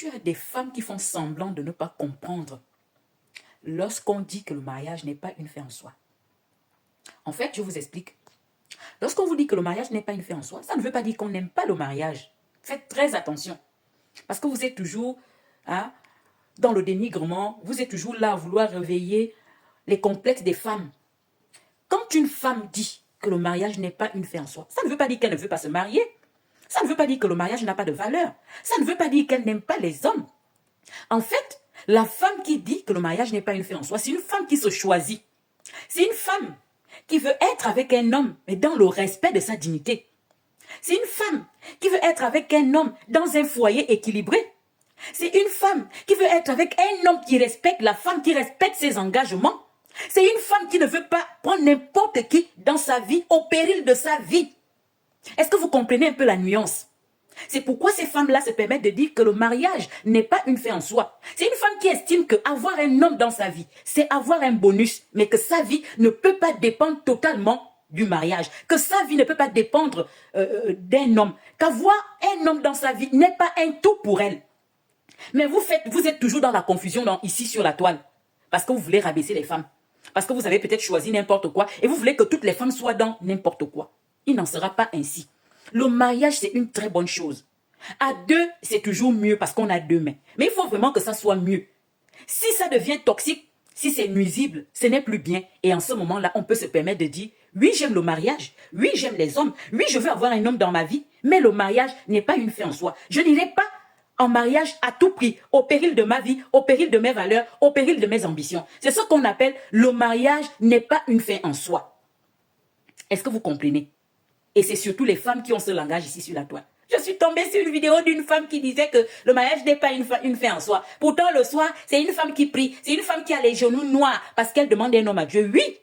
tu as des femmes qui font semblant de ne pas comprendre lorsqu'on dit que le mariage n'est pas une fin en soi. En fait, je vous explique. Lorsqu'on vous dit que le mariage n'est pas une fin en soi, ça ne veut pas dire qu'on n'aime pas le mariage. Faites très attention. Parce que vous êtes toujours dans le dénigrement, vous êtes toujours là à vouloir réveiller les complexes des femmes. Quand une femme dit que le mariage n'est pas une fin en soi, ça ne veut pas dire qu'elle ne veut pas se marier. Ça ne veut pas dire que le mariage n'a pas de valeur. Ça ne veut pas dire qu'elle n'aime pas les hommes. En fait, la femme qui dit que le mariage n'est pas une fin en soi, c'est une femme qui se choisit. C'est une femme qui veut être avec un homme, mais dans le respect de sa dignité. C'est une femme qui veut être avec un homme dans un foyer équilibré. C'est une femme qui veut être avec un homme qui respecte la femme, qui respecte ses engagements. C'est une femme qui ne veut pas prendre n'importe qui dans sa vie, au péril de sa vie. Est-ce que vous comprenez un peu la nuance? C'est pourquoi ces femmes-là se permettent de dire que le mariage n'est pas une fin en soi. C'est une femme qui estime qu'avoir un homme dans sa vie, c'est avoir un bonus, mais que sa vie ne peut pas dépendre totalement du mariage, que sa vie ne peut pas dépendre d'un homme, qu'avoir un homme dans sa vie n'est pas un tout pour elle. Mais vous êtes toujours dans la confusion ici sur la toile, parce que vous voulez rabaisser les femmes, parce que vous avez peut-être choisi n'importe quoi, et vous voulez que toutes les femmes soient dans n'importe quoi. Il n'en sera pas ainsi. Le mariage, c'est une très bonne chose. À deux, c'est toujours mieux parce qu'on a deux mains. Mais il faut vraiment que ça soit mieux. Si ça devient toxique, si c'est nuisible, ce n'est plus bien. Et en ce moment-là, on peut se permettre de dire, oui, j'aime le mariage. Oui, j'aime les hommes. Oui, je veux avoir un homme dans ma vie. Mais le mariage n'est pas une fin en soi. Je n'irai pas en mariage à tout prix, au péril de ma vie, au péril de mes valeurs, au péril de mes ambitions. C'est ce qu'on appelle le mariage n'est pas une fin en soi. Est-ce que vous comprenez? Et c'est surtout les femmes qui ont ce langage ici sur la toile. Je suis tombée sur une vidéo d'une femme qui disait que le mariage n'est pas une fin en soi. Pourtant, le soir, c'est une femme qui prie. C'est une femme qui a les genoux noirs parce qu'elle demande un homme à Dieu. Oui,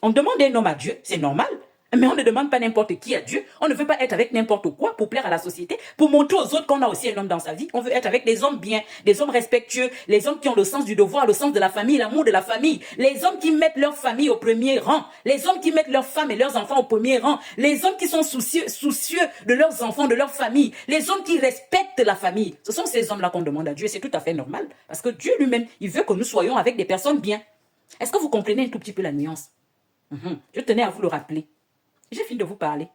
on demande un homme à Dieu, c'est normal. Mais on ne demande pas n'importe qui à Dieu. On ne veut pas être avec n'importe quoi pour plaire à la société, pour montrer aux autres qu'on a aussi un homme dans sa vie. On veut être avec des hommes bien, des hommes respectueux, les hommes qui ont le sens du devoir, le sens de la famille, l'amour de la famille, les hommes qui mettent leur famille au premier rang, les hommes qui mettent leurs femmes et leurs enfants au premier rang, les hommes qui sont soucieux de leurs enfants, de leur famille, les hommes qui respectent la famille. Ce sont ces hommes-là qu'on demande à Dieu et c'est tout à fait normal parce que Dieu lui-même, il veut que nous soyons avec des personnes bien. Est-ce que vous comprenez un tout petit peu la nuance? Je tenais à vous le rappeler. J'ai fini de vous parler.